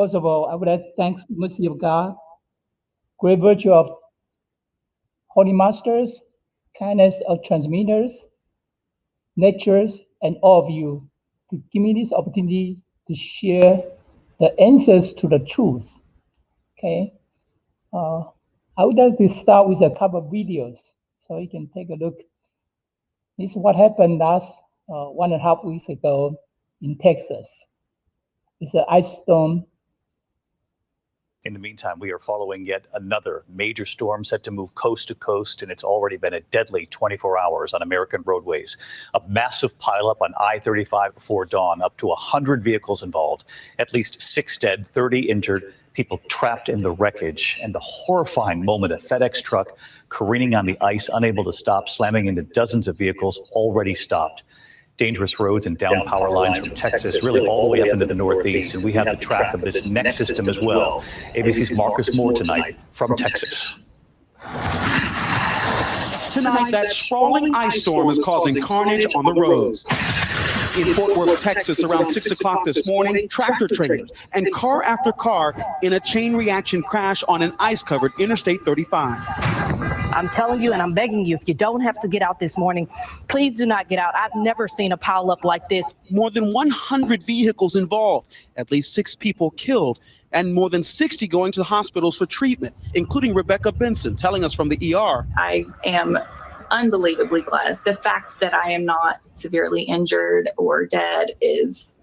First of all, I would like to thank the mercy of God, great virtue of Holy Masters, kindness of transmitters, lecturers, and all of you to give me this opportunity to share the answers to the truth. Okay, I would like to start with a couple of videos so you can take a look. This is what happened last 1.5 weeks ago in Texas. It's an ice storm. In the meantime, we are following yet another major storm set to move coast to coast, and it's already been a deadly 24 hours on American roadways. A massive pileup on I-35 before dawn, up to 100 vehicles involved, at least 6 dead, 30 injured, people trapped in the wreckage, and the horrifying moment, a FedEx truck careening on the ice, unable to stop, slamming into dozens of vehicles already stopped. Dangerous roads and down power lines from Texas, really all the way up into the Northeast. And we have the track of this next system as well. ABC's Marcus Moore tonight from Texas. Tonight, that sprawling ice storm is causing carnage on the roads. In Fort Worth, Texas, around 6 o'clock this morning, tractor trailers and car after car in a chain reaction crash on an ice-covered Interstate 35. I'm telling you and I'm begging you, if you don't have to get out this morning, please do not get out. I've never seen a pileup like this. More than 100 vehicles involved, at least 6 people killed, and more than 60 going to the hospitals for treatment, including Rebecca Benson, telling us from the ER. I am unbelievably blessed. The fact that I am not severely injured or dead is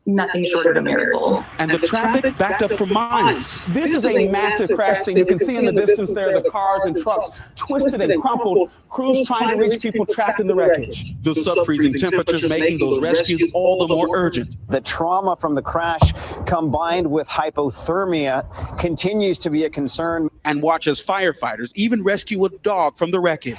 nothing short of a miracle. And the traffic backed up for miles. This is a massive crash scene. You can see in the distance there the cars and trucks twisted and crumpled, crews trying to reach people trapped in the wreckage. The sub-freezing temperatures making those rescues all the more urgent. The trauma from the crash combined with hypothermia continues to be a concern. And watch as firefighters even rescue a dog from the wreckage.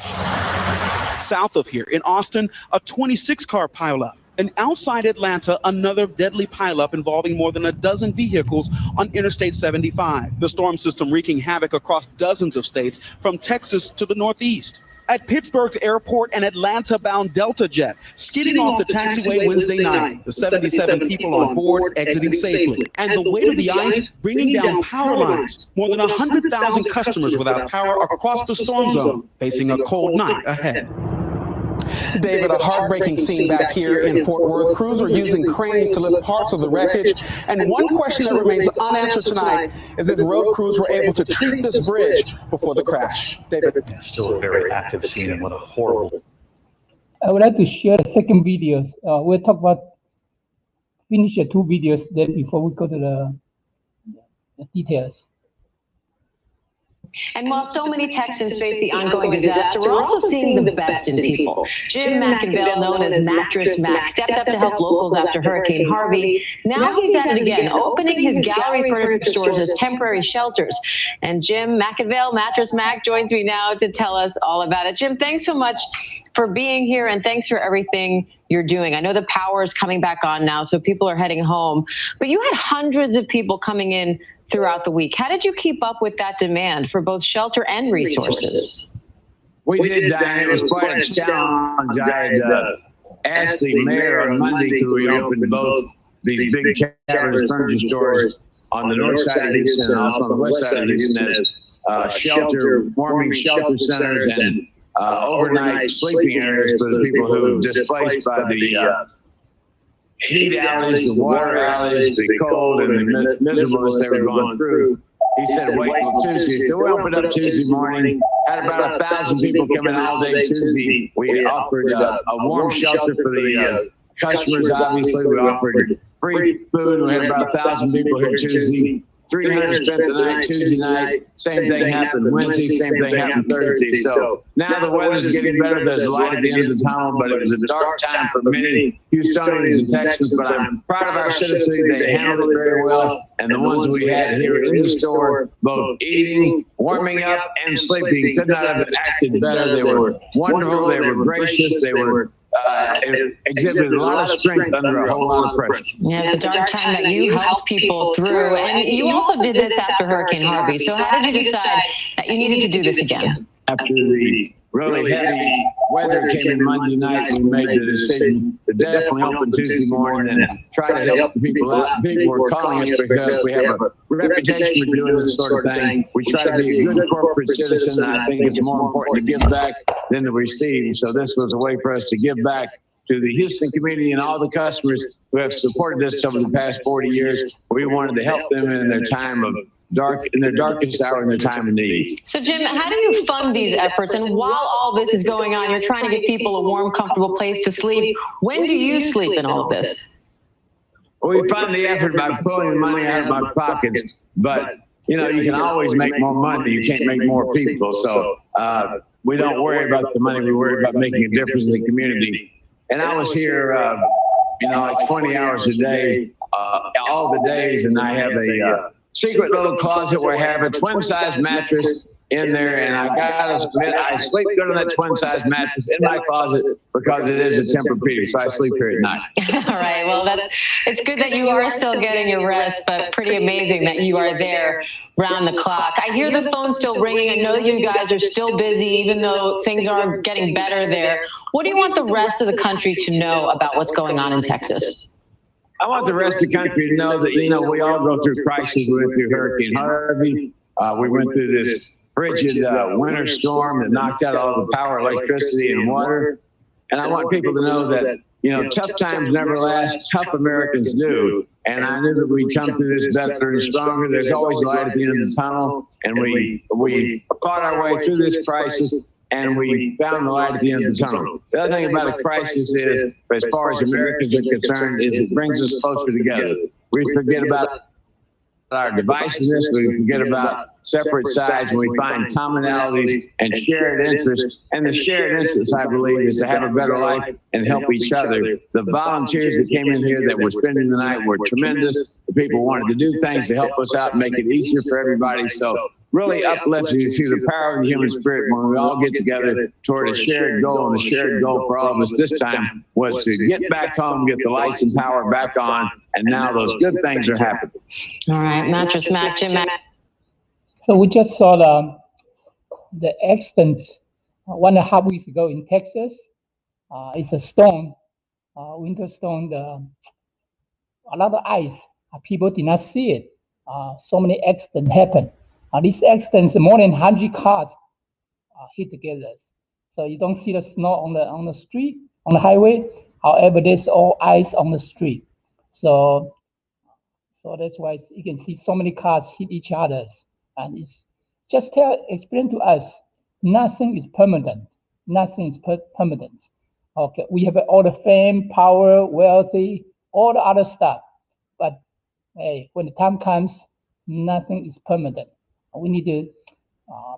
South of here in Austin, a 26-car pileup. And outside Atlanta, another deadly pileup involving more than a dozen vehicles on Interstate 75. The storm system wreaking havoc across dozens of states, from Texas to the Northeast. At Pittsburgh's airport, an Atlanta-bound Delta jet skidding off the taxiway Wednesday night. The 77 people on board exiting safely. And the weight of the ice bringing down power lines. More than 100,000 customers without power across the storm zone, facing a cold night ahead. David, a heartbreaking scene back here in Fort Worth. Crews are using cranes to lift parts of the wreckage. And one question that remains unanswered tonight is if road crews were able to treat this bridge before the crash. David. It's still a very active scene, and what a horrible. I would like to share the second videos. We'll talk about, finish the 2 videos then before we go to the details. And while so many Texans face the ongoing disaster, we're also seeing the best in people. Jim McInville, known as Mattress Mac, stepped up to help locals after Hurricane Harvey. Now he's at it again, opening his gallery furniture stores as temporary shelters. And Jim McInville, Mattress Mac, joins me now to tell us all about it. Jim, thanks so much for being here, and thanks for everything you're doing. I know the power is coming back on now, so people are heading home. But you had hundreds of people coming in throughout the week. How did you keep up with that demand for both shelter and resources? We did, Diane. It was quite a challenge. I had asked the mayor on Monday to reopen both these big cavernous furniture stores on the north side of Houston and also on the west side of Houston as warming shelter centers and overnight sleeping areas for the people who were displaced by the heat alleys, the water alleys, the cold, and the miserableness they were going through. He said, wait till Tuesday. So we opened up Tuesday morning, had about 1,000 people come in all day Tuesday. We offered a warm shelter for the customers, obviously. We offered free food. We had about 1,000 people here Tuesday. 300 spent the night Tuesday night. Same thing happened Wednesday. Same thing happened Thursday. So now the weather's getting better. There's a light at the end of the tunnel, but it was a dark time for many Houstonians and Texans. But I'm proud of our citizens. They handled it very well. And the ones we had here in the store, both eating, warming up, and sleeping, could not have acted better. They were wonderful. They were gracious. They were exhibited a lot of strength under a whole lot of pressure. Yeah, it's a dark time that you helped people through. And you also did this after Hurricane Harvey. So how did you decide that you needed to do this again? After the really heavy weather came in Monday night, we made the decision to definitely open Tuesday morning and try to help the people out. People were calling us because we have a reputation for doing this sort of thing. We try to be a good corporate citizen, and I think it's more important to give back than to receive. So this was a way for us to give back to the Houston community and all the customers who have supported us over the past 40 years. We wanted to help them in their time of in their darkest hour, in their time of need. So, Jim, how do you fund these efforts? And while all this is going on, you're trying to give people a warm, comfortable place to sleep. When do you sleep in all of this? Well, we fund the effort by pulling the money out of my pockets, but you know, you can always make more money. You can't make more people. So we don't worry about the money. We worry about making a difference in the community. And I was here, you know, like 20 hours a day, all the days, and I have a secret little closet where I have a twin-size mattress in there, and I gotta admit, I sleep good on that twin-size mattress in my closet because it is a Tempur-Pedic, so I sleep here at night. All right, well, it's good that you are still getting your rest, but pretty amazing that you are there round the clock. I hear the phone still ringing. I know you guys are still busy, even though things are getting better there. What do you want the rest of the country to know about what's going on in Texas? I want the rest of the country to know that, you know, we all go through crises. We went through Hurricane Harvey. We went through this frigid winter storm that knocked out all the power, electricity, and water. And I want people to know that, you know, tough times never last. Tough Americans do. And I knew that we'd come through this better and stronger. There's always light at the end of the tunnel. And we fought our way through this crisis, and we found the light at the end of the tunnel. The other thing about a crisis is, as far as Americans are concerned, is it brings us closer together. We forget about our divisiveness, we forget about separate sides, and we find commonalities and shared interests. And the shared interest, I believe, is to have a better life and help each other. The volunteers that came in here that were spending the night were tremendous. The people wanted to do things to help us out and make it easier for everybody. So really uplifting to see the power of the human spirit when we all get together toward a shared goal. And the shared goal for all of us this time was to get back home, get the lights and power back on, and now those good things are happening. All right, Mattress Mac, Jim Mac. So we just saw the accident 1.5 weeks ago in Texas. It's a storm, winter storm. A lot of ice. People did not see it. So many accidents happened. These accidents, more than 100 cars hit together. So you don't see the snow on the street, on the highway. However, there's all ice on the street. So that's why you can see so many cars hit each other. And it's just explain to us, nothing is permanent. Nothing is permanent. Okay, we have all the fame, power, wealthy, all the other stuff. But hey, when the time comes, nothing is permanent. We need to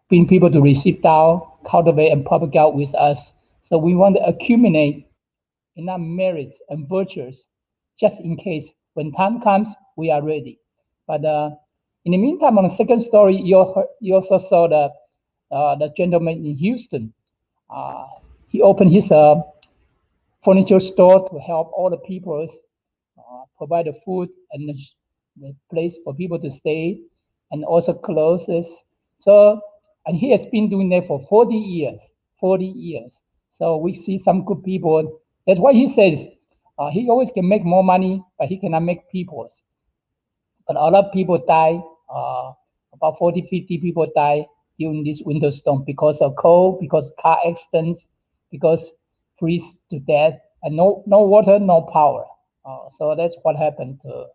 bring people to receive Tao, cultivate and propagate out with us. So we want to accumulate enough merits and virtues, just in case when time comes, we are ready. But in the meantime, on the second story, you also saw the gentleman in Houston. He opened his furniture store to help all the people, provide the food and the place for people to stay, and also clothes. So, and he has been doing that for 40 years. 40 years. So we see some good people. That's why he says he always can make more money, but he cannot make people. But a lot of people die. About 40, 50 people die during this winter storm because of cold, because of car accidents, because freeze to death, and no water, no power. So that's what happened to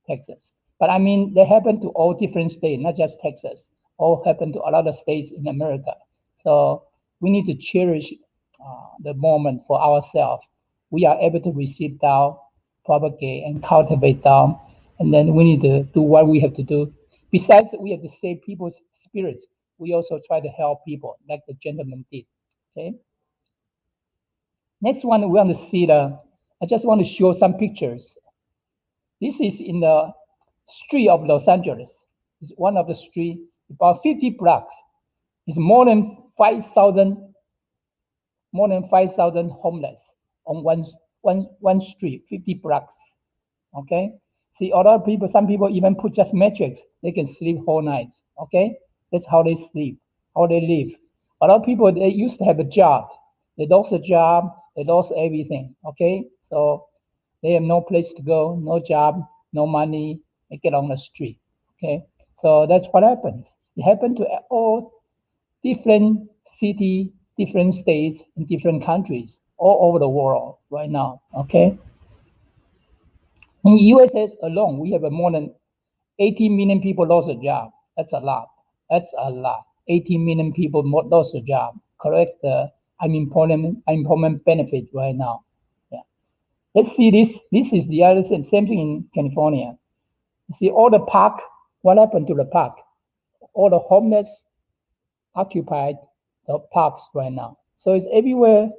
Texas. But I mean, they happen to all different states, not just Texas. All happen to a lot of states in America. So we need to cherish the moment for ourselves. We are able to receive Tao, propagate and cultivate Tao, and then we need to do what we have to do. Besides, we have to save people's spirits. We also try to help people, like the gentleman did. Okay. Next one, we want to see I just want to show some pictures. This is in the street of Los Angeles. It's one of the streets, about 50 blocks. It's more than 5,000 homeless on one street, 50 blocks. Okay. See, a lot of people, some people even put just mattress. They can sleep whole nights. Okay. That's how they sleep, how they live. A lot of people, they used to have a job. They lost a job, they lost everything, okay? So they have no place to go, no job, no money, they get on the street, okay? So that's what happens. It happened to all different cities, different states, and different countries all over the world right now, okay? In the USA alone, we have more than 18 million people lost a job. That's a lot. That's a lot. 18 million people lost a job. Correct the unemployment benefit right now. Yeah. Let's see this. This is the other same thing in California. You see all the park. What happened to the park? All the homeless occupied the parks right now. So it's everywhere.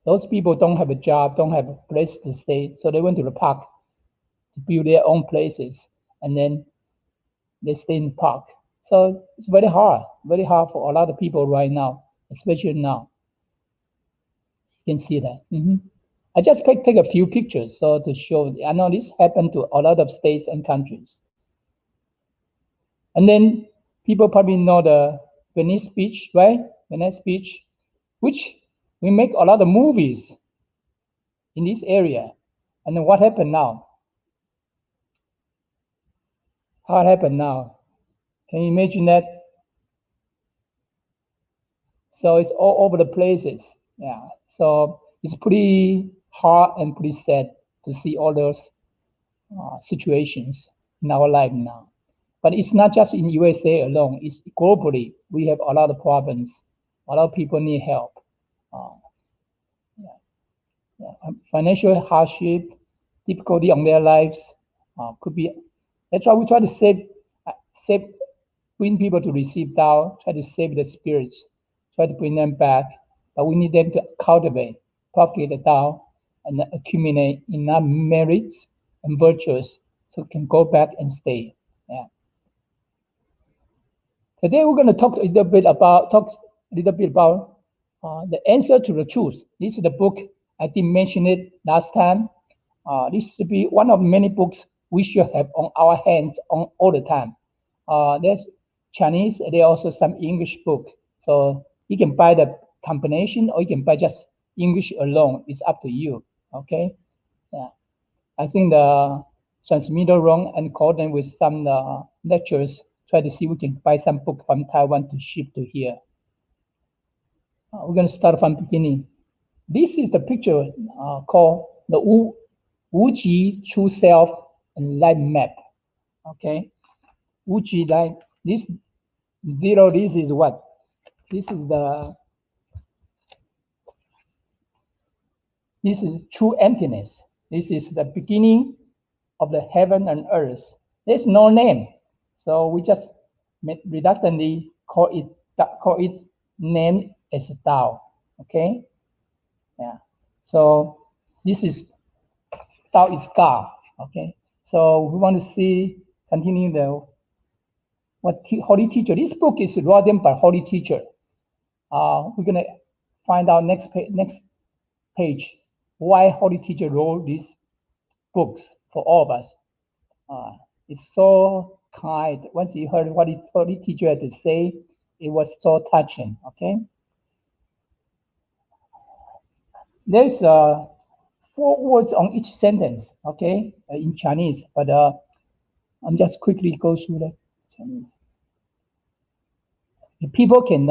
Those people don't have a job, don't have a place to stay, so they went to the park to build their own places, and then they stay in the park. So it's very hard for a lot of people right now, especially now. You can see that. I just take a few pictures so to show. I know this happened to a lot of states and countries. And then people probably know the Venice Beach, right? Venice Beach, which we make a lot of movies in this area. And then what happened now? How it happened now? Can you imagine that? So it's all over the places. Yeah. So it's pretty hard and pretty sad to see all those situations in our life now. But it's not just in USA alone. It's globally. We have a lot of problems. A lot of people need help. Financial hardship, difficulty on their lives could be. That's why we try to bring people to receive Tao, try to save the spirits, try to bring them back. But we need them to cultivate, propagate the Tao, and accumulate enough merits and virtues so it can go back and stay. Yeah. Today we're going to talk a little bit about the answer to the truth. This is the book. I didn't mention it last time. This should be one of many books we should have on our hands all the time. There's Chinese, there are also some English books. So you can buy the combination or you can buy just English alone. It's up to you, okay? Yeah. I think the transmitter wrong and coordinate with some lecturers, try to see if we can buy some book from Taiwan to ship to here. We're going to start from the beginning. This is the picture called the Wuji True Self and Life Map. Okay, Wuji Life. This zero. This is what? This is true emptiness. This is the beginning of the heaven and earth. There's no name, so we just redundantly call it name as Tao. Okay. Yeah, so this is Tao is God. Okay, so we want to see continue Holy Teacher. This book is written by Holy Teacher. We're gonna find out next page why Holy Teacher wrote these books for all of us. It's so kind. Once you heard what Holy Teacher had to say, it was so touching. Okay. There's 4 words on each sentence, okay, in Chinese, but I'm just quickly go through the Chinese. If people can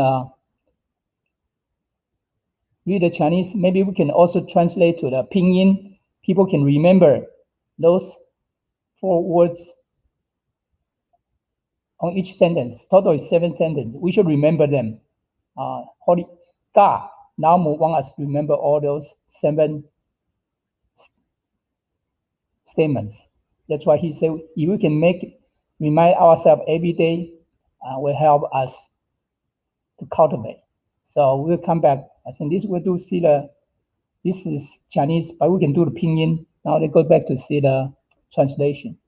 read the Chinese, maybe we can also translate to the pinyin. People can remember those 4 words on each sentence. Total is 7 sentences. We should remember them. Holy God. Now we want us to remember all those 7 statements. That's why he said, if we can remind ourselves every day, will help us to cultivate. So we'll come back. I think this we do see this is Chinese, but we can do the pinyin. Now they go back to see the translation.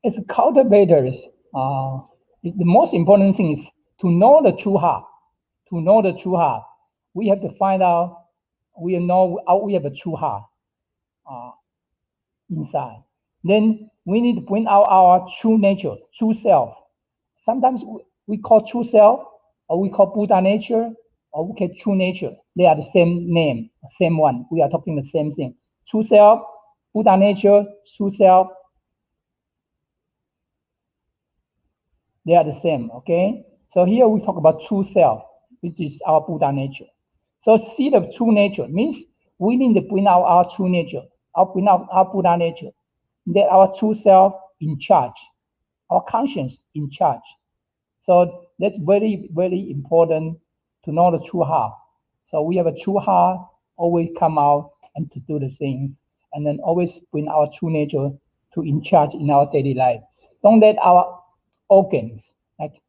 As cultivators, the most important thing is to know the true heart. To know the true heart, we have to find out, we have a true heart inside. Then we need to bring out our true nature, true self. Sometimes we call true self, or we call Buddha nature, or we call true nature. They are the same name, same one. We are talking the same thing. True self, Buddha nature, true self. They are the same, okay? So here we talk about true self, which is our Buddha nature. So seed of true nature means we need to bring out our true nature, bring out our Buddha nature. Let our true self in charge, our conscience in charge. So that's very, very important to know the true heart. So we have a true heart, always come out and to do the things, and then always bring our true nature to in charge in our daily life. Don't let our organs like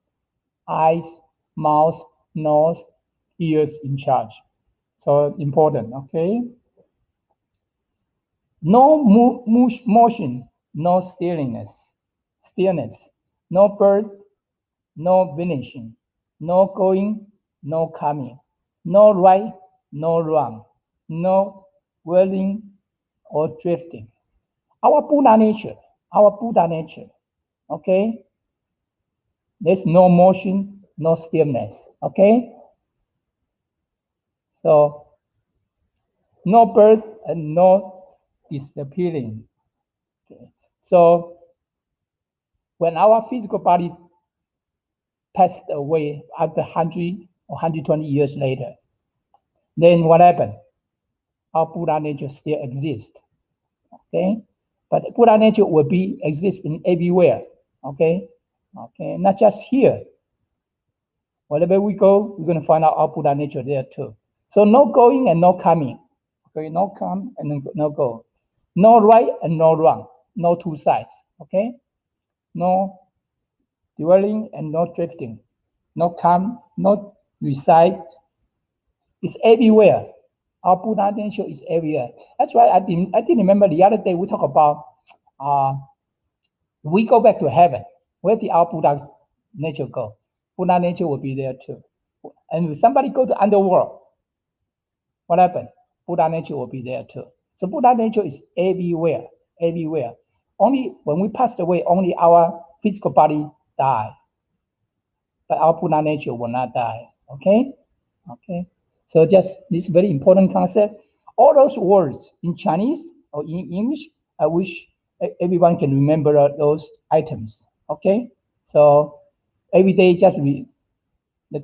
eyes, mouth, nose, ears in charge. So important, okay? No motion, no stillness, no birth, no finishing, no going, no coming, no right, no wrong, no whirling or drifting. Our Buddha nature, okay? There's no motion, no stillness, okay? So, no birth and no disappearing. Okay. So, when our physical body passed away after 100 or 120 years later, then what happened? Our Buddha nature still exists, okay? But Buddha nature will be existing everywhere, okay? Okay, not just here. Wherever we go, we're going to find out our Buddha nature there too. So no going and no coming. Okay, no come and no go. No right and no wrong. No two sides. Okay? No dwelling and no drifting. No come, no reside. It's everywhere. Our Buddha nature is everywhere. That's why I didn't remember the other day we talked about we go back to heaven. Where did our Buddha nature go? Buddha nature will be there too. And if somebody go to underworld, what happened? Buddha nature will be there too. So Buddha nature is everywhere, everywhere. Only when we passed away, only our physical body die. But our Buddha nature will not die. Okay? Okay. So just this very important concept. All those words in Chinese or in English, I wish everyone can remember those items. Okay? So every day just the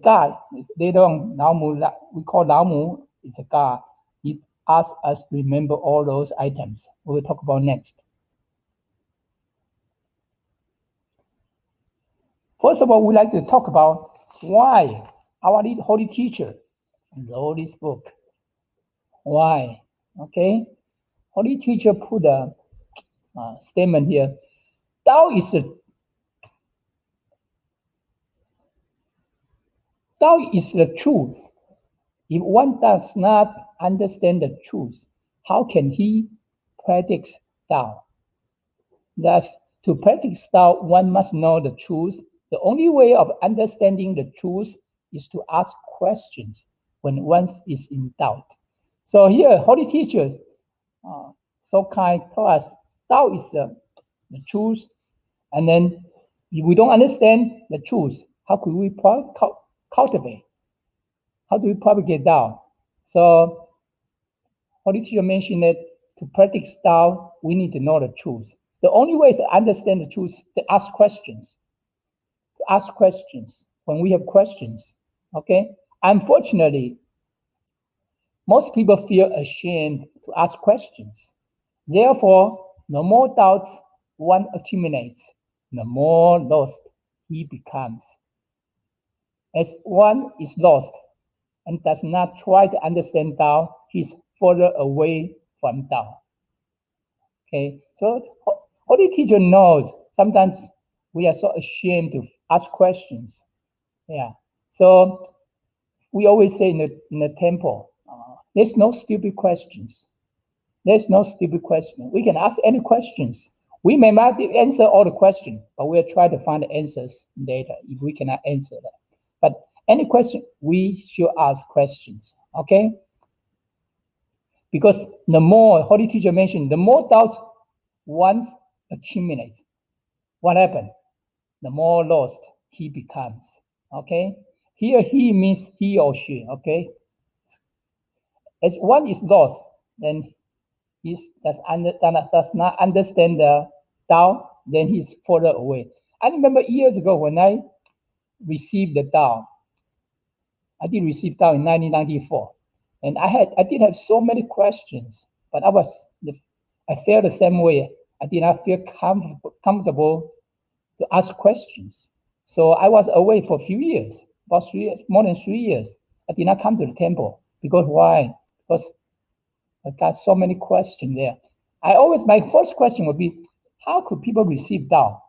God, they don't we call Namu is a God. He asks us to remember all those items we will talk about next. First of all, we like to talk about why our holy teacher wrote this book. Why? Okay? Holy teacher put a statement here. Tao is the truth. If one does not understand the truth, how can he practice Tao? Thus, to practice Tao, one must know the truth. The only way of understanding the truth is to ask questions when one is in doubt. So here, Holy Teacher, so kind, tell us Tao is the truth. And then if we don't understand the truth, how could we cultivate? How do we propagate Tao? So Holy Teacher mentioned that to practice Tao, we need to know the truth. The only way to understand the truth is to ask questions. To ask questions when we have questions. Okay? Unfortunately, most people feel ashamed to ask questions. Therefore, the more doubts one accumulates, the more lost he becomes. As one is lost and does not try to understand Tao, he is further away from Tao. Okay, so Holy Teacher knows sometimes we are so ashamed to ask questions. Yeah, so we always say in the temple, there's no stupid questions. There's no stupid question. We can ask any questions. We may not answer all the questions, but we'll try to find the answers later if we cannot answer that. But any question, we should ask questions, okay? Because the more, Holy Teacher mentioned, the more doubts one accumulates. What happened? The more lost he becomes. Okay? Here he means he or she. Okay? As one is lost, then he does not understand the Tao, then he's further away. I remember years ago when I received the Tao. I did receive Tao in 1994, and I did have so many questions, but I felt the same way. I did not feel comfortable to ask questions, so I was away for a few years, more than 3 years. I did not come to the temple because why? Because I got so many questions there. My first question would be, how could people receive Tao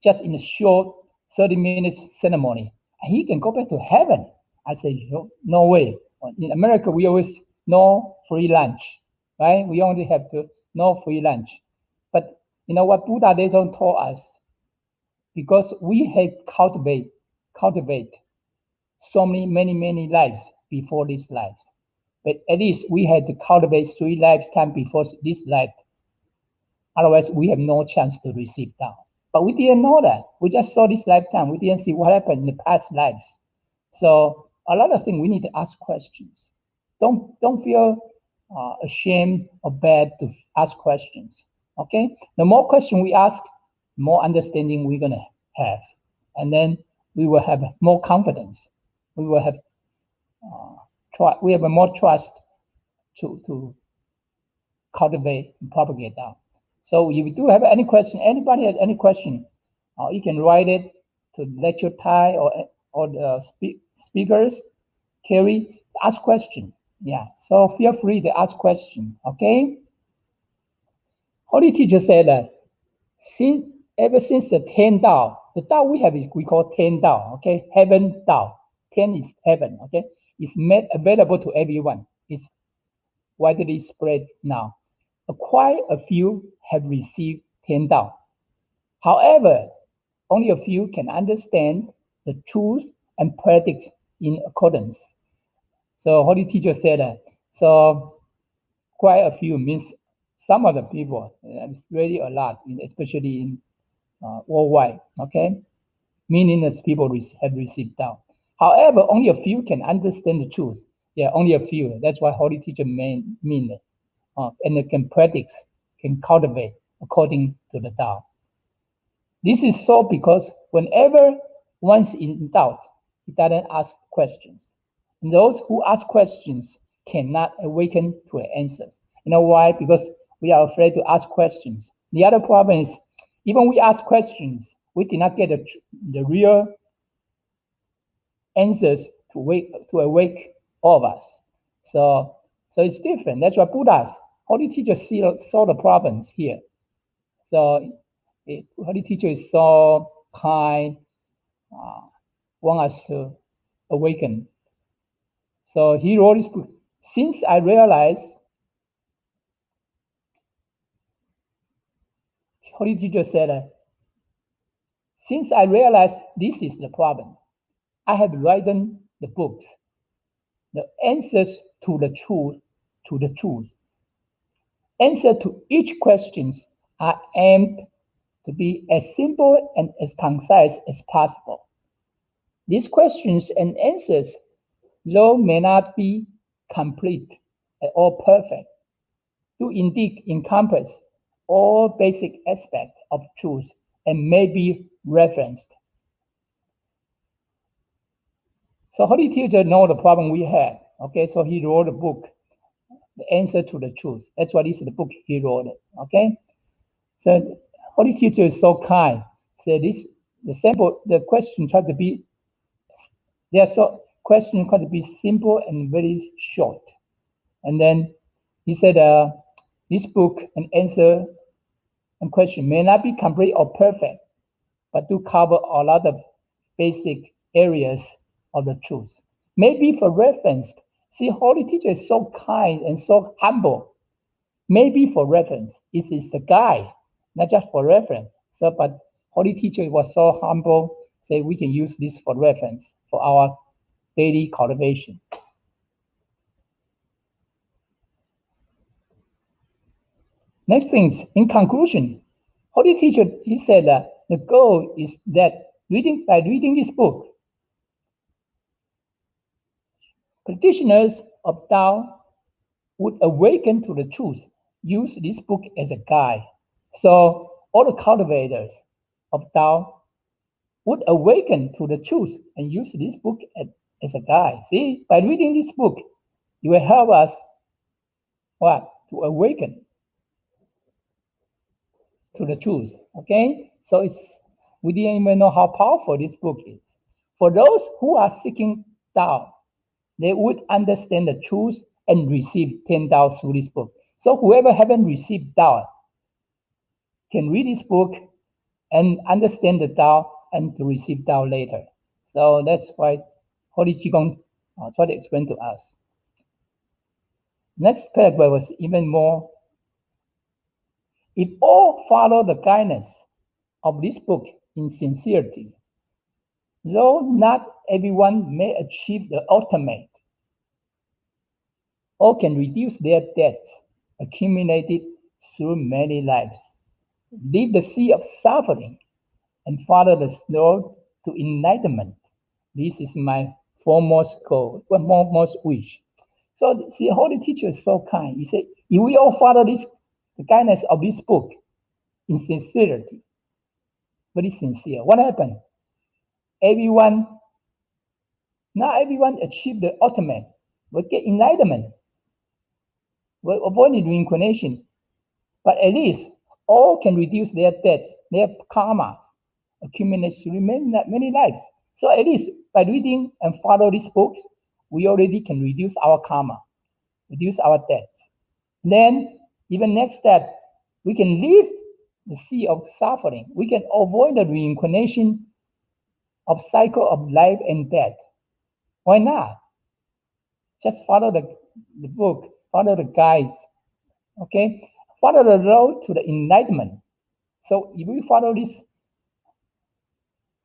just in a short 30 minutes ceremony? And he can go back to heaven. I said, no way. In America, we always no free lunch, right? We only have no free lunch. But you know what Buddha they don't tell us? Because we had cultivate so many lives before this life. But at least we had to cultivate 3 lifetimes before this life. Otherwise, we have no chance to receive Tao. But we didn't know that. We just saw this lifetime. We didn't see what happened in the past lives. So a lot of things we need to ask questions. Don't feel ashamed or bad to ask questions. Okay? The more questions we ask, the more understanding we're gonna have, and then we will have more confidence. We will have we have more trust to cultivate and propagate Tao. So if you do have any question, anybody has any question, you can write it to Lecture Thai or the speakers, Kerry, ask question. Yeah, so feel free to ask question, okay? Holy Teacher said that ever since the 10 Tao, the Tao we have is we call 10 Tao, okay? Heaven Tao, 10 is heaven, okay? It's made available to everyone. It's widely spread now. Quite a few have received 10 Tao. However, only a few can understand the truth and practice in accordance. So Holy Teacher said that. So quite a few means some of the people. It's really a lot, especially in worldwide. Okay, meaningless people have received Tao. However, only a few can understand the truth. Yeah, only a few. That's why Holy Teacher mean it. And they can practice, can cultivate according to the Tao. This is so because whenever one's in doubt, he doesn't ask questions. And those who ask questions cannot awaken to the answers. You know why? Because we are afraid to ask questions. The other problem is, even we ask questions, we did not get the real answers to awake all of us. So it's different. That's why Buddha's Holy Teacher saw the problems here. So Holy Teacher is so kind, want us to awaken. So he wrote this book. Since I realized, Holy Teacher said, since I realized this is the problem, I have written the books, the answers to the truth. Answers to each questions are aimed to be as simple and as concise as possible. These questions and answers, though may not be complete or perfect, do indeed encompass all basic aspects of truth and may be referenced. So Holy Teacher know the problem we have. Okay, so he wrote a book, The Answer to the Truth. That's why this is the book he wrote. Okay, so Holy Teacher is so kind. So the question tried to be, question tried to be simple and very short. And then he said, this book and answer and question may not be complete or perfect, but do cover a lot of basic areas of the truth. Maybe for reference, see, Holy Teacher is so kind and so humble. Maybe for reference, this is the guide, not just for reference. So, but Holy Teacher was so humble, say we can use this for reference for our daily cultivation. Next things, in conclusion, Holy Teacher, he said that the goal is that by reading this book, practitioners of Tao would awaken to the truth, use this book as a guide. So all the cultivators of Tao would awaken to the truth and use this book as a guide. See, by reading this book, it will help us what? To awaken to the truth. Okay? So we didn't even know how powerful this book is. For those who are seeking Tao, they would understand the truth and receive 10 Tao through this book. So whoever haven't received Tao can read this book and understand the Tao and to receive Tao later. So that's why Holy Qigong try to explain to us. Next paragraph was even more. If all follow the guidance of this book in sincerity, though not everyone may achieve the ultimate, all can reduce their debts accumulated through many lives, leave the sea of suffering, and follow the road to enlightenment. This is my foremost goal, foremost wish. So see, Holy Teacher is so kind. He said, if we all follow the guidance of this book in sincerity, very sincere, what happened? Not everyone achieved the ultimate, will get enlightenment, will avoid the reincarnation, but at least all can reduce their debts, their karmas, accumulate through many lives. So at least by reading and follow these books, we already can reduce our karma, reduce our debts. Then, even next step, we can leave the sea of suffering. We can avoid the reincarnation of cycle of life and death. Why not? Just follow the book, follow the guides, okay? Follow the road to the enlightenment. So if we follow these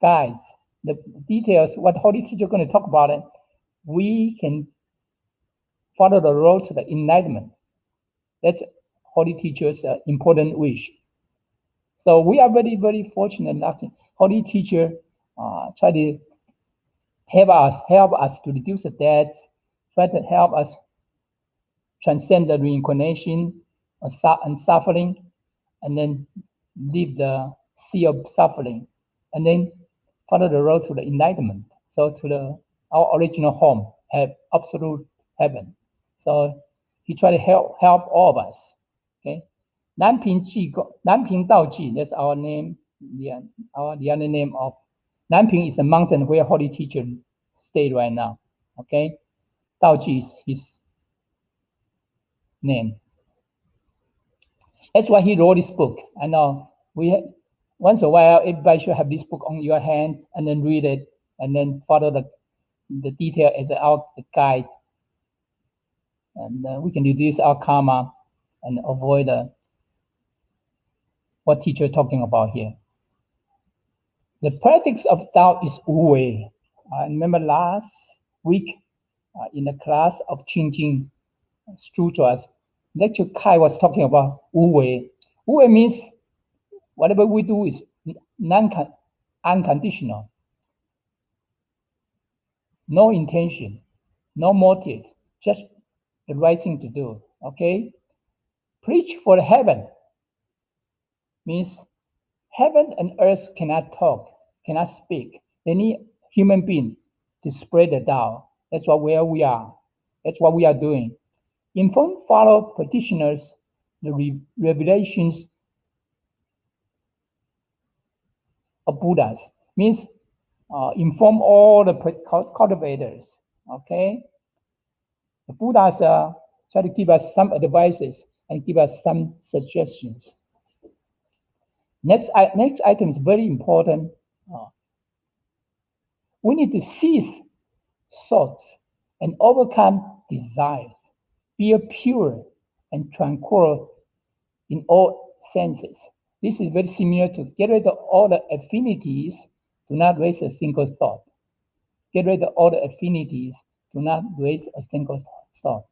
guides, the details, what Holy Teacher is going to talk about it, we can follow the road to the enlightenment. That's Holy Teacher's important wish. So we are very, very fortunate enough. Holy Teacher try to help us to reduce the debts, try to help us transcend the reincarnation and suffering, and then leave the sea of suffering, and then follow the road to the enlightenment. So to our original home, absolute heaven. So he tried to help all of us. Okay, Nanping Dao Ji, that's our name. The other name of Nanping is the mountain where Holy Teacher stayed right now. Okay, Dao Ji is his name. That's why he wrote this book. I know once in a while everybody should have this book on your hand and then read it and then follow the detail as our guide, and we can reduce our karma and avoid what teacher is talking about here. The practice of Tao is Wu Wei. I remember last week in the class of Qingjing Sutras, Lecture Kai was talking about Wu Wei. Wu Wei means whatever we do is unconditional. No intention, no motive, just the right thing to do, okay? Preach for heaven means heaven and earth cannot talk, cannot speak. They need human being to spread the Tao. That's where we are. That's what we are doing. Inform follow practitioners the revelations of Buddhas. Means inform all the cultivators. Okay, the Buddhas try to give us some advices and give us some suggestions. Next item is very important. We need to cease thoughts and overcome desires. Be pure and tranquil in all senses. This is very similar to get rid of all the affinities. Do not raise a single thought. Get rid of all the affinities. Do not raise a single thought.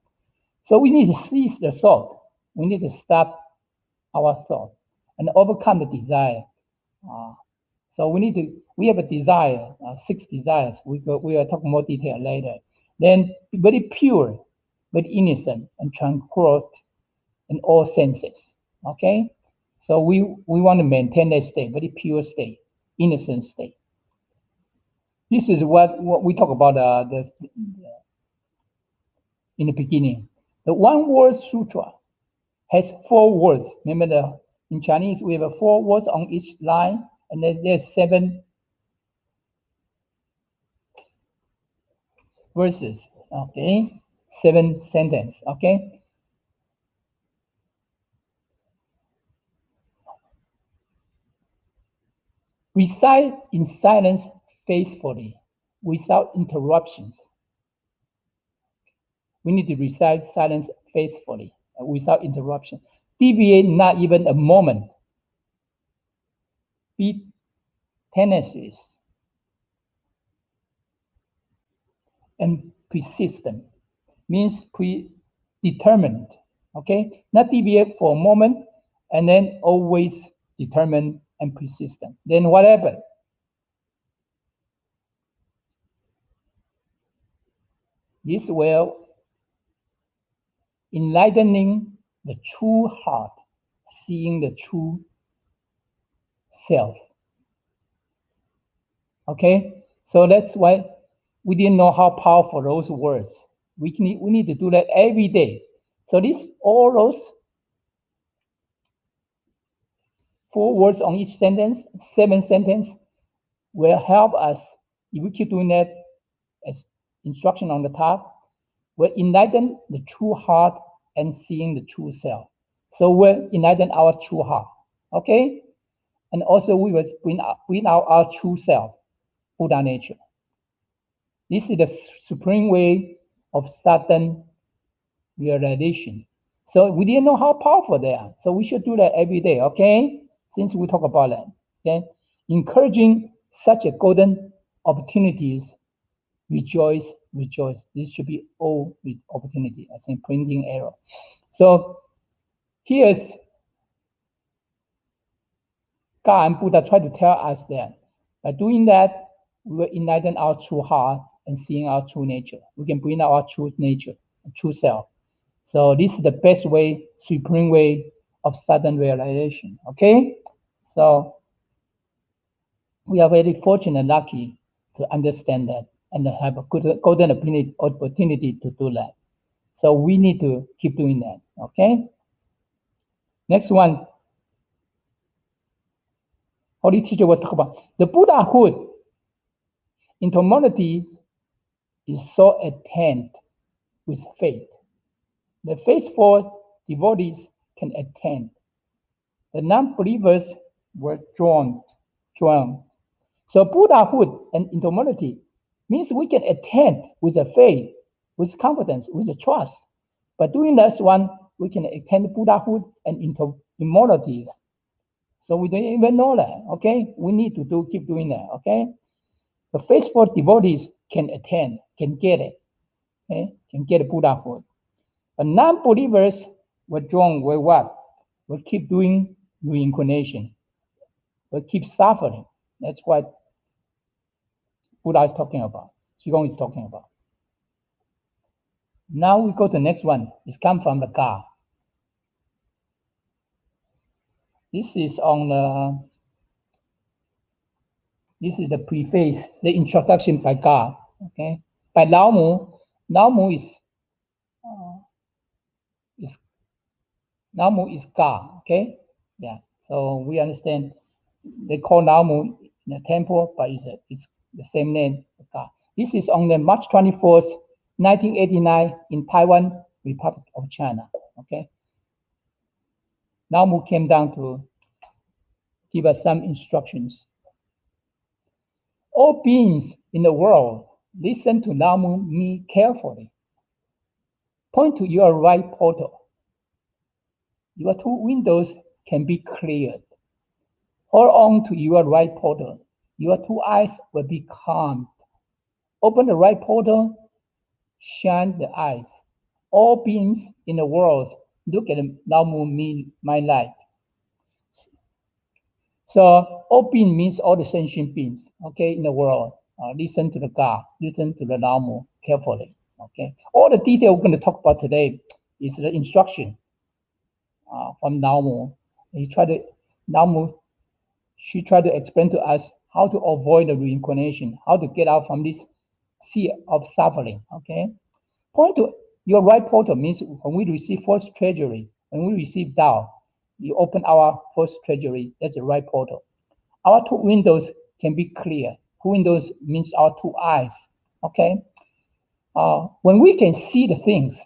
So we need to cease the thought. We need to stop our thought and overcome the desire. So we have a desire, 6 desires. We will talk more detail later. Then very pure, very innocent and tranquil in all senses. Okay, so we want to maintain that state, very pure state, innocent state. This is what we talk about in the beginning. The One Word Sutra has 4 words. Remember, in Chinese we have 4 words on each line, and then there's 7 verses. Okay, 7 sentences. Okay. Recite in silence faithfully, without interruptions. We need to recite silence faithfully, without interruption. Deviate not even a moment. Be tenacious and persistent. Means predetermined. Okay, not deviate for a moment, and then always determined and persistent. Then what happened? This will enlightening the true heart, seeing the true self. Okay, so that's why we didn't know how powerful those words. We need to do that every day. So all those 4 words on each sentence, 7 sentences, will help us, if we keep doing that as instruction on the top, will enlighten the true heart and seeing the true self. So we'll enlighten our true heart. Okay? And also we will bring out our true self, Buddha nature. This is the supreme way of sudden realization. So we didn't know how powerful they are. So we should do that every day, okay? Since we talk about that, okay? Encouraging such a golden opportunities, rejoice. This should be all with opportunity, as in printing error. So here's God and Buddha try to tell us that by doing that, we will enlighten our true heart and seeing our true nature. We can bring out our true nature, true self. So this is the best way, supreme way of sudden realization. Okay, so we are very fortunate and lucky to understand that and have a good golden opportunity to do that. So we need to keep doing that. Okay. Next one, Holy Teacher was talking about the Buddhahood in humanity is so attained with faith. The faithful devotees can attend. The non-believers were drawn. So Buddhahood and immortality means we can attend with a faith, with confidence, with a trust. By doing this one, we can attend Buddhahood and immortalities. So we don't even know that, okay? We need to keep doing that, okay? The faithful devotees can attend, can get it, okay? Can get Buddhahood. But non-believers were drawn with what? Will keep doing reincarnation. Will keep suffering. That's what Buddha is talking about. Qigong is talking about. Now we go to the next one. It's come from the God. This is on the. This is the preface, the introduction by God. Okay, by Lao Mu. Lao Mu is God. Okay, yeah. So we understand they call Lao Mu in the temple, but it's the same name, God. This is on the March 24th, 1989, in Taiwan, Republic of China. Okay, Lao Mu came down to give us some instructions. All beings in the world, listen to Lao Mu me carefully. Point to your right portal. Your 2 windows can be cleared. Hold on to your right portal. Your 2 eyes will be calmed. Open the right portal, shine the eyes. All beings in the world, look at Lao Mu me, my light. So all being means all the sentient beings, okay, in the world. Listen to the God, listen to the Namu carefully, okay. All the detail we're going to talk about today is the instruction from Namu. She tried to explain to us how to avoid the reincarnation, how to get out from this sea of suffering, okay. Point to your right portal means when we receive first treasury, when we receive Tao, you open our first treasury, that's the right portal. Our two windows can be clear. Two windows means our two eyes, okay? When we can see the things,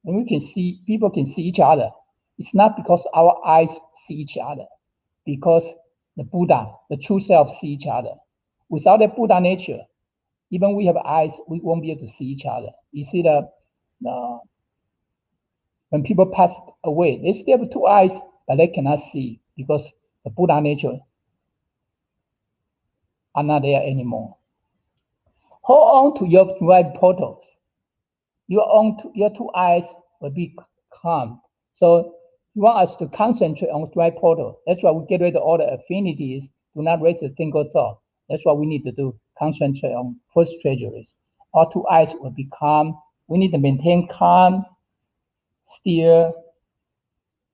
when we can see, people can see each other, it's not because our eyes see each other, because the Buddha, the true self, see each other. Without the Buddha nature, even we have eyes, we won't be able to see each other. You see when people pass away, they still have two eyes, but they cannot see because the Buddha nature are not there anymore. Hold on to your right portals. Your two eyes will be calm. So you want us to concentrate on the right portal. That's why we get rid of all the affinities. Do not raise a single thought. That's what we need to do. Concentrate on first treasuries. Our two eyes will be calm. We need to maintain calm, still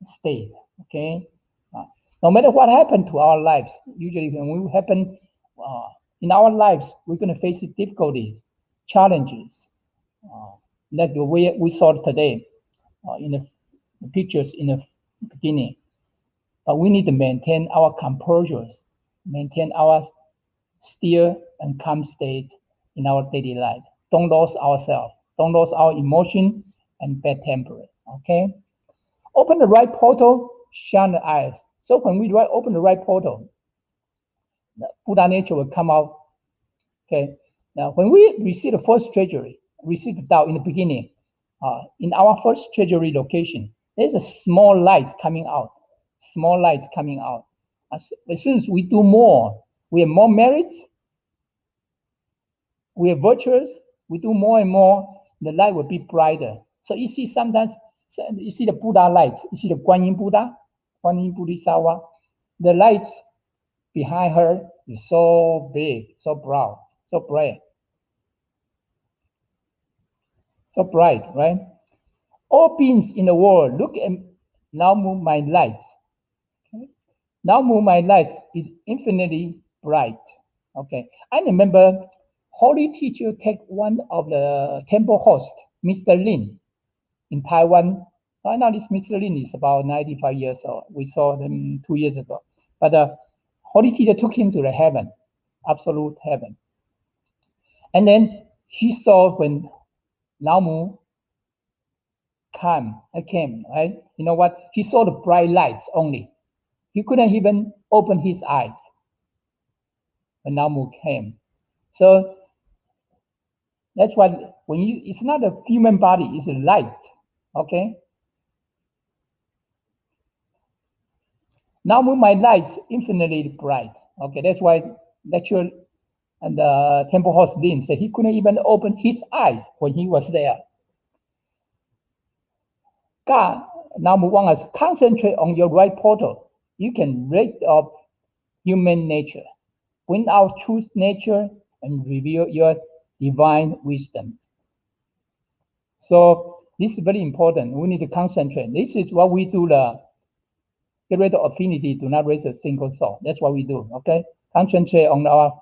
state. Okay. No matter what happened to our lives, usually when we happen in our lives, we're going to face difficulties, challenges, like the way we saw today in the pictures in the beginning. But we need to maintain our composure, maintain our still and calm state in our daily life. Don't lose ourselves. Don't lose our emotion and bad temper. Okay. Open the right portal, shine the eyes. So when we open the right portal, the Buddha nature will come out. Okay. Now, when we receive the first treasury, receive the Tao in the beginning, in our first treasury location, there's a small light coming out. Small lights coming out. As soon as we do more, we have more merits, we are virtuous, we do more and more, the light will be brighter. So you see sometimes, you see the Buddha lights, you see the Guan Yin Buddha, Guan Yin Bodhisattva, the lights behind her is so big, so broad, so bright. So bright, right? All beings in the world, look at Namu, my lights. Okay? Namu, my lights is infinitely bright. Okay, I remember holy teacher take one of the temple hosts, Mr. Lin, in Taiwan. Right now, this Mr. Lin is about 95 years old. We saw him 2 years ago. But holy teacher took him to the heaven, absolute heaven. And then he saw when Namu came, right? You know what? He saw the bright lights only. He couldn't even open his eyes when Namu came. So that's why when it's not a human body, it's a light, okay? Namu, my lights infinitely bright. Okay, that's why lecturer and the temple host Lin said he couldn't even open his eyes when he was there. God, Namu wants us to concentrate on your right portal. You can rid of human nature, bring out truth nature, and reveal your divine wisdom. So this is very important. We need to concentrate. This is what we do. Get rid of affinity. Do not raise a single thought. That's what we do. Okay. Concentrate on our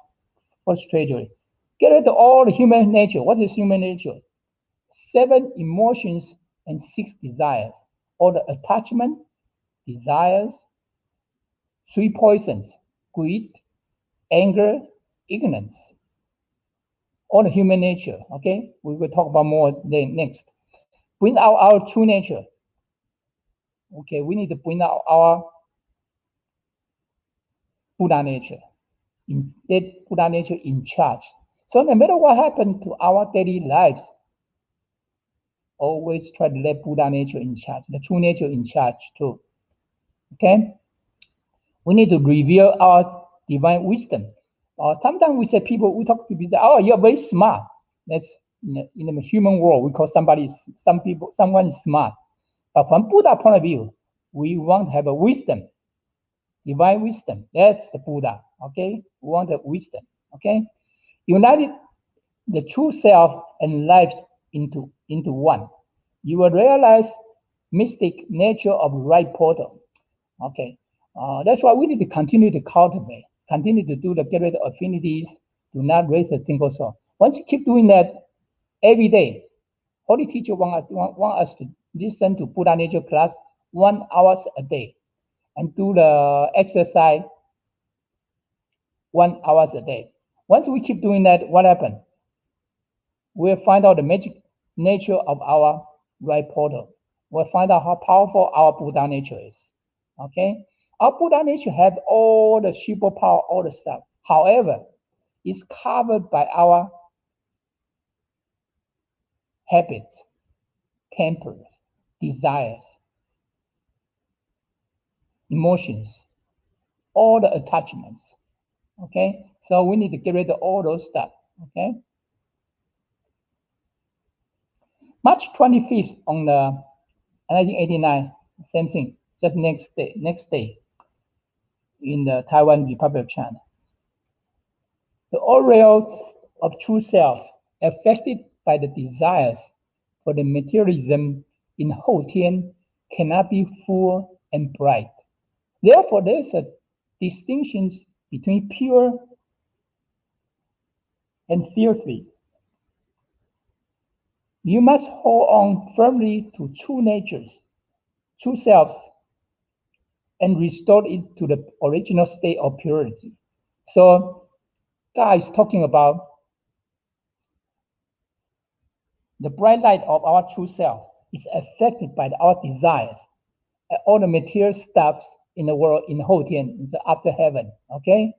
first treasury. Get rid of all the human nature. What is human nature? 7 emotions and 6 desires. All the attachment, desires, 3 poisons: greed, anger, ignorance. All the human nature. Okay. We will talk about more next. Bring out our true nature. Okay, we need to bring out our Buddha nature, Buddha nature in charge. So no matter what happened to our daily lives, always try to let Buddha nature in charge, the true nature in charge too. Okay, we need to reveal our divine wisdom. Sometimes we say we talk to people, say, "Oh, you're very smart." That's in the human world, we call someone is smart. But from Buddha point of view, we want to have a wisdom. Divine wisdom. That's the Buddha. Okay, we want the wisdom. Okay, united the true self and life into one. You will realize mystic nature of right portal. Okay, that's why we need to continue to cultivate, continue to do the get rid of affinities. Do not raise a single soul. Once you keep doing that every day, Holy Teacher want us to listen to Buddha Nature class 1 hour a day, and do the exercise 1 hour a day. Once we keep doing that, what happens? We'll find out the magic nature of our right portal. We'll find out how powerful our Buddha nature is. Okay? Our Buddha nature has all the superpower, all the stuff. However, it's covered by our habits, tempers, desires, emotions, all the attachments. Okay? So we need to get rid of all those stuff. Okay? March 25th on the 1989, same thing, just next day in the Taiwan Republic of China. The aureoles of true self affected by the desires for the materialism in Houtian cannot be full and bright. Therefore, there is a distinction between pure and filthy. You must hold on firmly to true natures, true selves, and restore it to the original state of purity. So God is talking about the bright light of our true self is affected by our desires, all the material stuffs in the world, in Houtian, in the after heaven. Okay,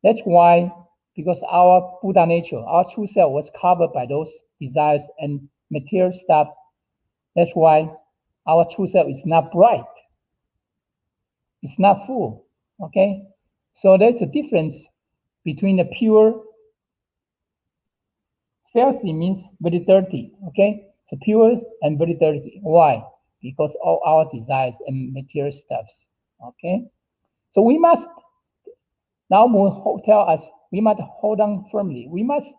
that's why, because our Buddha nature, our true self, was covered by those desires and material stuff. That's why our true self is not bright. It's not full. Okay, so there's a difference between the pure. Filthy means very dirty. Okay, so pure and very dirty. Why? Because all our desires and material stuffs. Okay, so we must now tell us we must hold on firmly. We must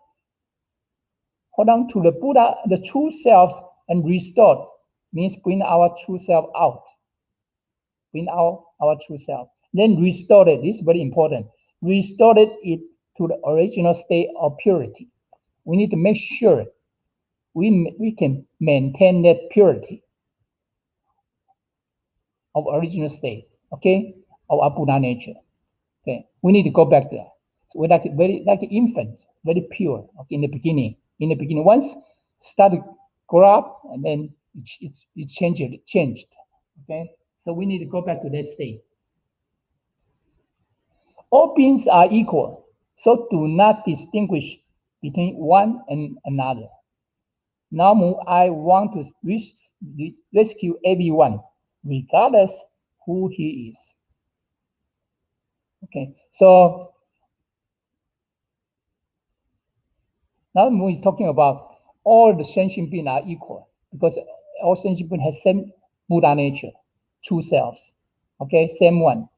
hold on to the Buddha, the true selves, and restore. Means bring our true self out. Bring out our true self. Then restore it. This is very important. Restore it to the original state of purity. We need to make sure we can maintain that purity of original state, okay, of our Buddha nature. Okay, we need to go back there. So we're like infants, very pure. Okay, in the beginning, once start to grow up, and then it changed. Okay, so we need to go back to that state. All beings are equal, so do not distinguish between one and another. Now I want to rescue everyone, regardless who he is. Okay, so now is talking about all the sentient beings are equal, because all sentient beings have same Buddha nature, true selves. Okay, same one.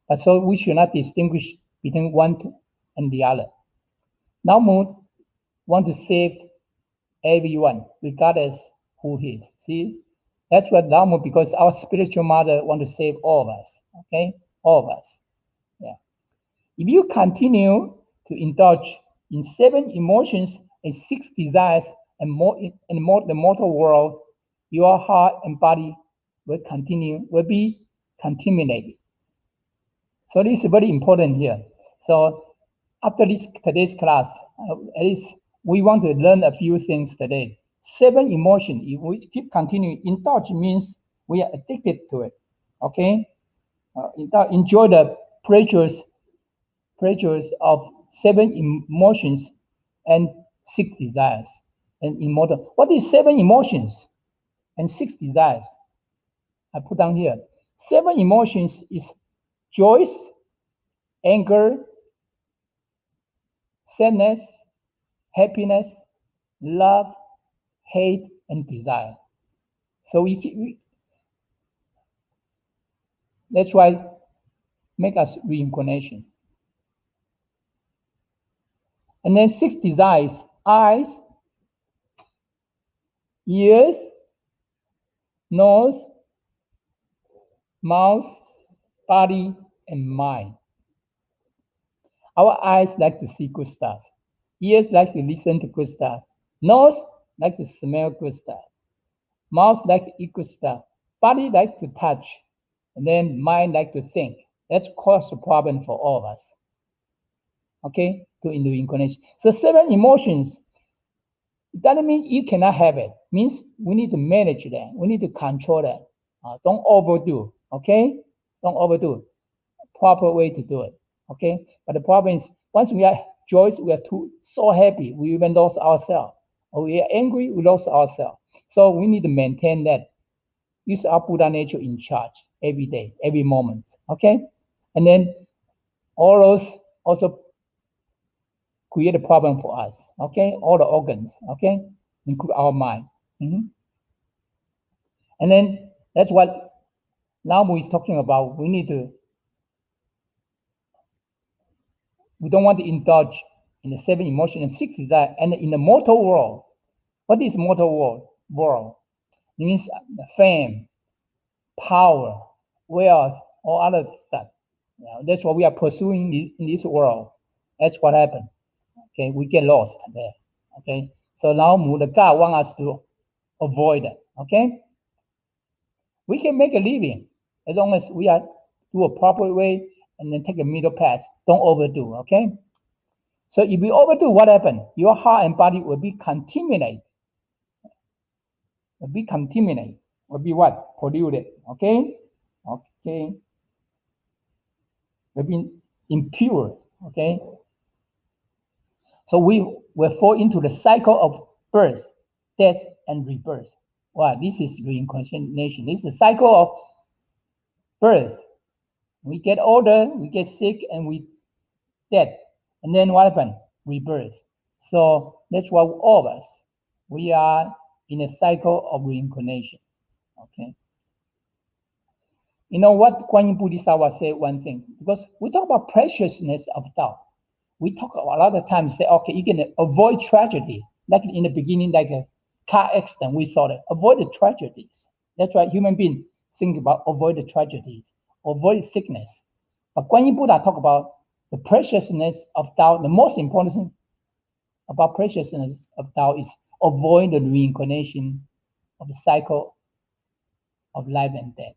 But so we should not distinguish between one and the other. Now want to save everyone, regardless who he is. See, that's what Dharma, because our spiritual mother want to save all of us. Okay, all of us. Yeah. If you continue to indulge in 7 emotions and 6 desires and the mortal world, your heart and body will be contaminated. So this is very important here. So after today's class, at least we want to learn a few things today. 7 emotions. If we keep continuing, indulge means we are addicted to it. Okay, enjoy the pleasures of 7 emotions and 6 desires and immortal. What is 7 emotions and 6 desires? I put down here. 7 emotions is joy, anger, sadness, happiness, love, hate, and desire. So that's why make us reincarnation. And then 6 desires: eyes, ears, nose, mouth, body, and mind. Our eyes like to see good stuff. Ears like to listen to good stuff. Nose like to smell good stuff. Mouth like to eat good stuff. Body like to touch. And then mind like to think. That's caused a problem for all of us. Okay, in the incarnation. So 7 emotions, it doesn't mean you cannot have it. It means we need to manage that. We need to control that. Don't overdo. Okay, don't overdo. Proper way to do it. Okay, but the problem is once we are joyous, we are so happy, we even lost ourselves. Or we are angry, we lost ourselves. So we need to maintain that. Use our Buddha nature in charge every day, every moment. Okay, and then all those also create a problem for us. Okay, all the organs. Okay, include our mind. And then that's what Lao is talking about. We don't want to indulge in the 7 emotions and 6 desires. And in the mortal world, what is mortal world? It means fame, power, wealth, all other stuff. That's what we are pursuing in this world. That's what happened. Okay, we get lost there. Okay, so now the God wants us to avoid it. Okay, we can make a living as long as we do a proper way and then take a middle path. Don't overdo. Okay, so if you overdo, what happened? Your heart and body will be contaminated. Will be what? Polluted. Okay, will be impure. Okay. So we will fall into the cycle of birth, death, and rebirth. Wow, this is reincarnation. This is the cycle of birth. We get older, we get sick, and we dead. And then what happened? Rebirth. So that's why all of us, we are in a cycle of reincarnation. Okay. You know what Guan Yin Bodhisattva said one thing, because we talk about preciousness of Tao. We talk a lot of times, say, okay, you can avoid tragedy. Like in the beginning, like a car accident, we saw that. Avoid the tragedies. That's why human beings think about avoid the tragedies, avoid sickness. But Guan Yin Buddha talk about the preciousness of Tao. The most important thing about preciousness of Tao is avoid the reincarnation of the cycle of life and death.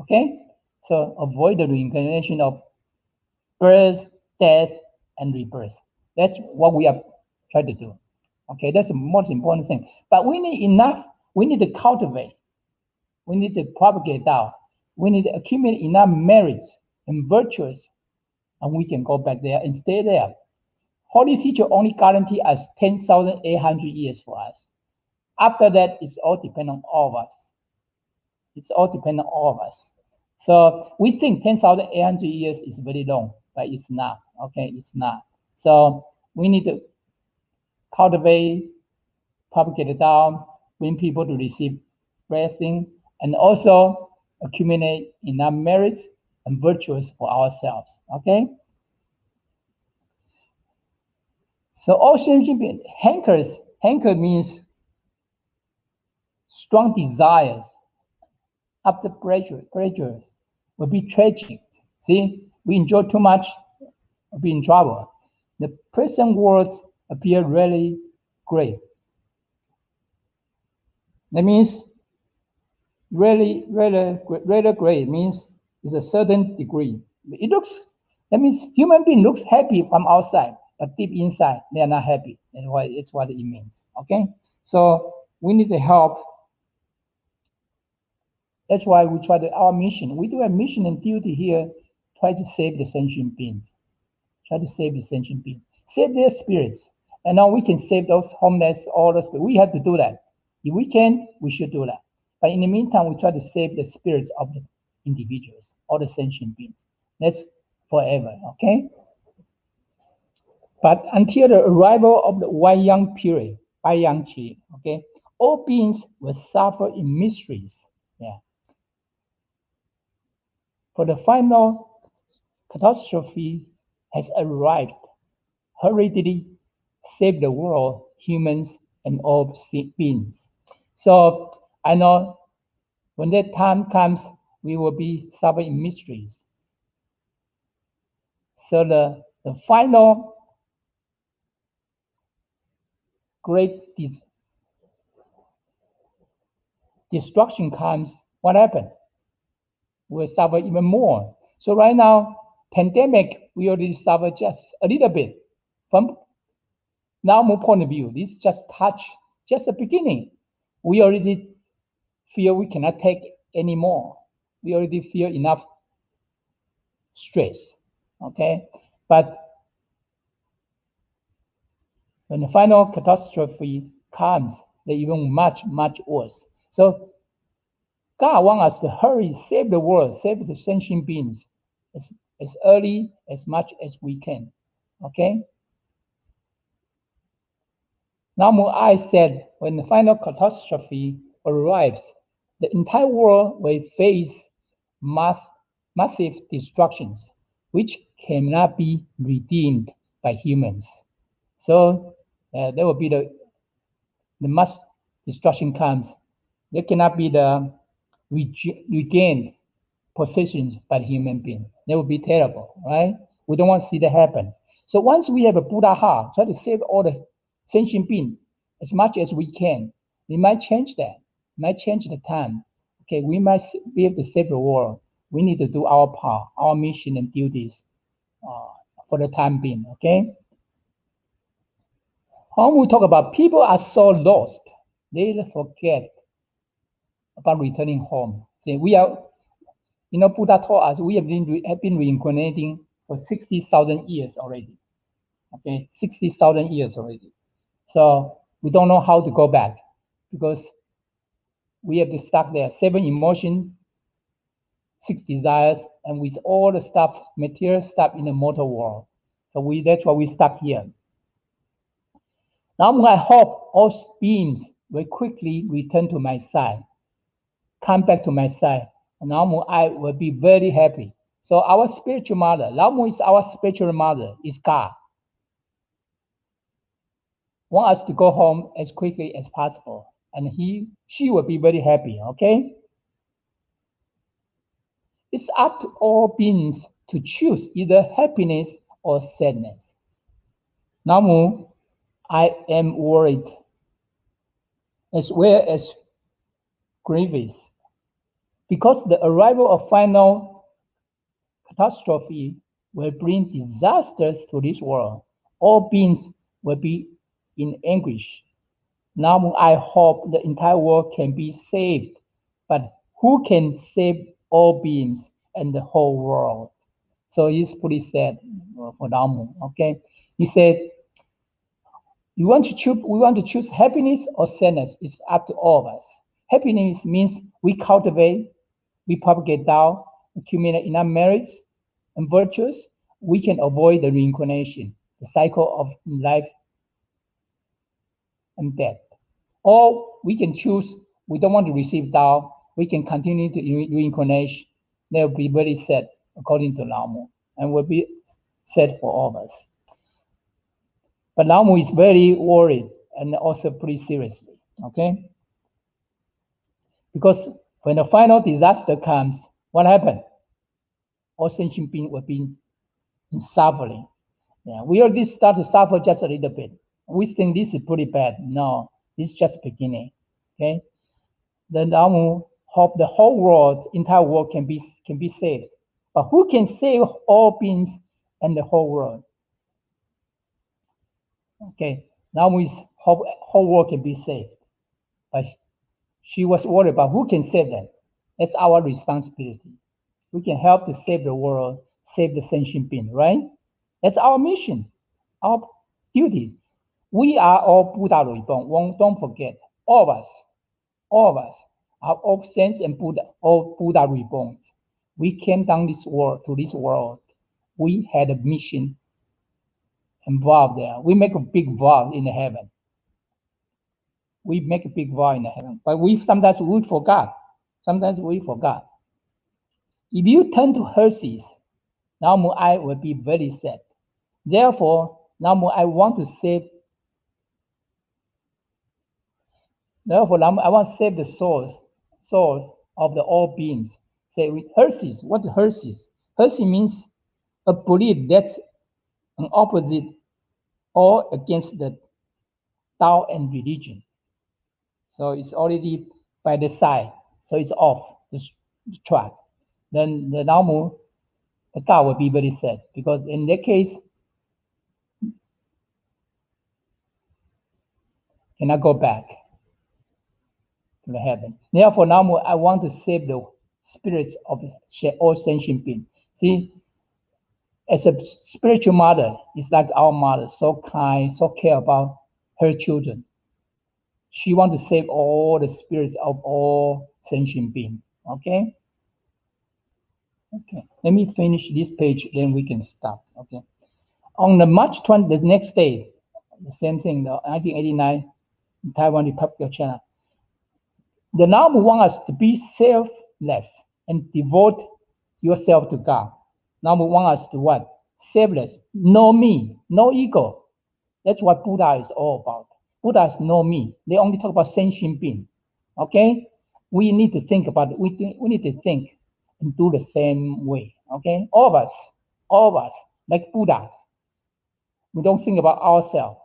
Okay? So avoid the reincarnation of birth, death, and rebirth. That's what we are trying to do. Okay, that's the most important thing. But we need enough, we need to cultivate, we need to propagate out, we need to accumulate enough merits and virtues, and we can go back there and stay there. Holy Teacher only guarantee us 10,800 years for us. After that, it's all dependent on all of us. It's all dependent on all of us. So we think 10,800 years is very long, but it's not. Okay, it's not. So we need to cultivate, propagate it down, bring people to receive blessing, and also accumulate enough merit and virtues for ourselves. Okay. So all sentient beings, hanker means strong desires after pleasures will be tragic. See, we enjoy too much, we'll be in trouble. The present worlds appear really great. That means really great means it's a certain degree. That means human being looks happy from outside, but deep inside they are not happy. That's what it means. Okay, so we need to help. That's why we try our mission. We do a mission and duty here. Try to save the sentient beings. Try to save the sentient beings. Save their spirits. And now we can save those homeless, all those people. We have to do that. If we can, we should do that. But in the meantime, we try to save the spirits of the individuals, all the sentient beings. That's forever, okay? But until the arrival of the White Yang period, White Yang Qi, okay, all beings will suffer in mysteries. Yeah. For the final catastrophe has arrived. Hurriedly save the world, humans, and all beings. So I know when that time comes, we will be suffering mysteries. So the final great destruction comes, what happened? We'll suffer even more. So right now, pandemic, we already suffer just a little bit. From normal point of view, this just the beginning. We already feel we cannot take anymore. We already feel enough stress, okay? But when the final catastrophe comes, they're even much, much worse. So God wants us to hurry, save the world, save the sentient beings as early, as much as we can, okay? Now, I said, when the final catastrophe arrives, the entire world will face massive destructions, which cannot be redeemed by humans. So there will be the mass destruction comes. There cannot be the regained possessions by human being. That would be terrible, right? We don't want to see that happen. So once we have a Buddha heart, try to save all the sentient beings as much as we can. We might change that. Might change the time. Okay, we might be able to save the world. We need to do our part, our mission and duties for the time being. Okay. When we talk about people are so lost, they forget about returning home. See, we are, Buddha taught us we have been reincarnating for 60,000 years already. Okay, 60,000 years already. So we don't know how to go back because we have to stuck there. 7 emotions, 6 desires, and with all the stuff, material stuff in the mortal world. So that's why we stuck here. Now I hope all beings will quickly return to my side, come back to my side. And now I will be very happy. So our spiritual mother, Lao is our spiritual mother, is God. Want us to go home as quickly as possible. And she will be very happy, okay? It's up to all beings to choose either happiness or sadness. Now, I am worried as well as grievous because the arrival of final catastrophe will bring disasters to this world. All beings will be in anguish. Now I hope the entire world can be saved, but who can save all beings and the whole world? So it's pretty sad for Namu. Okay, he said, we want to choose happiness or sadness. It's up to all of us. Happiness means we cultivate, we propagate Tao, accumulate enough merits and virtues, we can avoid the reincarnation, the cycle of life and death. Or we can choose, we don't want to receive Tao, we can continue to reincarnation. That will be very sad, according to Lao, and will be sad for all of us. But Lao is very worried and also pretty seriously, okay? Because when the final disaster comes, what happened? All sentient beings will be in suffering. Yeah, we already start to suffer just a little bit. We think this is pretty bad. No, this is just beginning. Okay. Then Lao hope the whole world, entire world can be saved. But who can save all beings and the whole world? Okay. Now we hope whole world can be saved. But she was worried about who can save them. That's our responsibility. We can help to save the world, save the sentient being, right? That's our mission, our duty. We are all Buddha reborn. Don't forget, all of us are all saints and Buddha, all Buddha reborn. We came down to this world. We had a mission involved there. We make a big vow in the heaven. We make a big vow in the heaven, but sometimes we forgot. Sometimes we forgot. If you turn to Herses, Namu I will be very sad. Therefore, Namu I want to save. Therefore, Namu I want to save the souls of the all beings. Say with Herses. What is Herses? Herses means a belief that's an opposite or against the Tao and religion. So it's already by the side. So it's off the track. Then the Namu, the Tao will be very sad because in that case, cannot go back to the heaven. Therefore, Namu, I want to save the spirits of all sentient beings. See, as a spiritual mother, it's like our mother, so kind, so care about her children. She wants to save all the spirits of all sentient beings. Okay? Okay. Let me finish this page, then we can stop. Okay. On the March 20, the next day, the same thing, the 1989, Taiwan Republic of China. The Namu want us to be selfless and devote yourself to God. Namu want us to what? Selfless, no me, no ego. That's what Buddha is all about. Buddha is no me. They only talk about sentient being. Okay? We need to think about it. We need to think and do the same way. Okay? All of us, like Buddhas. We don't think about ourselves.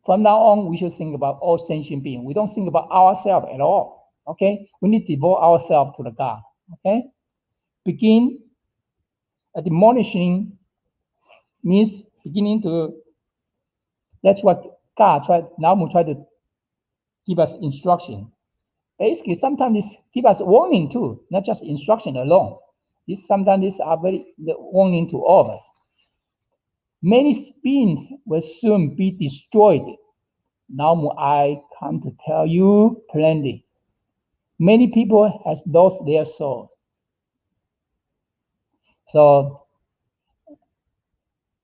From now on, we should think about all sentient beings. We don't think about ourselves at all. Okay? We need to devote ourselves to the God. Okay? Begin admonishing means beginning to. That's what God Namu tried to give us instruction. Basically, sometimes it's give us warning too, not just instruction alone. Sometimes these are very the warning to all of us. Many beings will soon be destroyed. Now I come to tell you plainly. Many people has lost their souls. So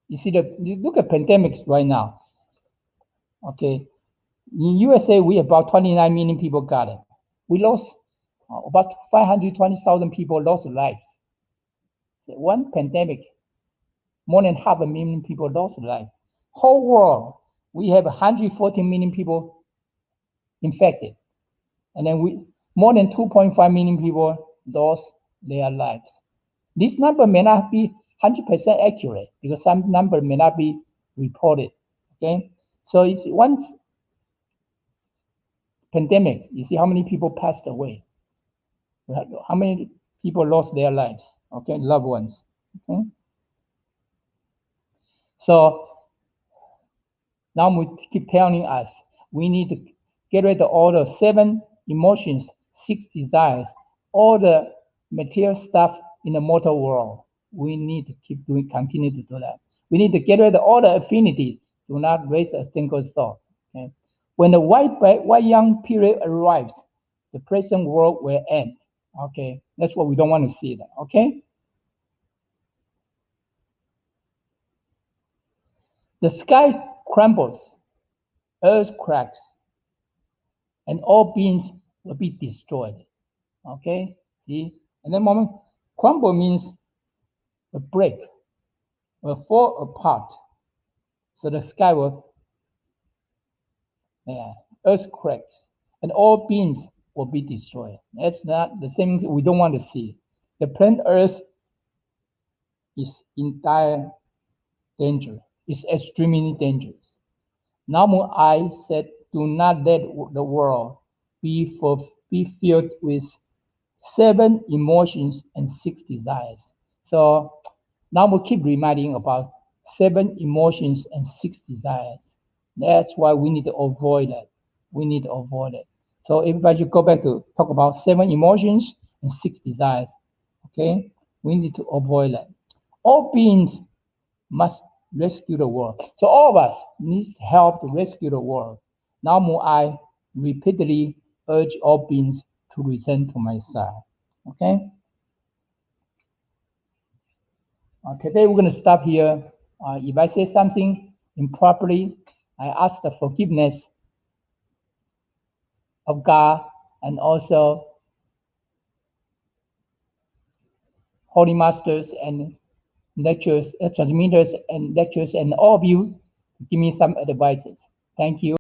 you see you look at pandemics right now. Okay. In USA, we about 29 million people got it. We lost about 520,000 people lost their lives. So one pandemic, more than 500,000 people lost their life. Whole world, we have 114 million people infected. And then more than 2.5 million people lost their lives. This number may not be 100% accurate because some number may not be reported. Okay, so it's once pandemic. You see how many people passed away, how many people lost their lives. Okay, loved ones. Okay, so now we keep telling us we need to get rid of all the 7 emotions, 6 desires, all the material stuff in the mortal world. We need to continue to do that. We need to get rid of all the affinity. Do not raise a single thought. Okay? When the white young period arrives, the present world will end. Okay, that's what we don't want to see. That. Okay. The sky crumbles, earth cracks, and all beings will be destroyed. Okay, see? And then moment, crumble means a break, will fall apart. So the sky will, earth cracks, and all beings will be destroyed. That's not the thing we don't want to see. The planet Earth is in dire danger. It's extremely dangerous. Now I said, do not let the world be filled with 7 emotions and 6 desires. So now we keep reminding about 7 emotions and 6 desires. That's why we need to avoid that. We need to avoid it. So everybody go back to talk about 7 emotions and 6 desires. Okay, we need to avoid that. All beings must rescue the world. So all of us need help to rescue the world. Now I repeatedly urge all beings to return to my side. Okay. Today we're going to stop here. If I say something improperly, I ask the forgiveness of God and also Holy Masters and lecturers, transmitters, and lecturers, and all of you, give me some advices. Thank you.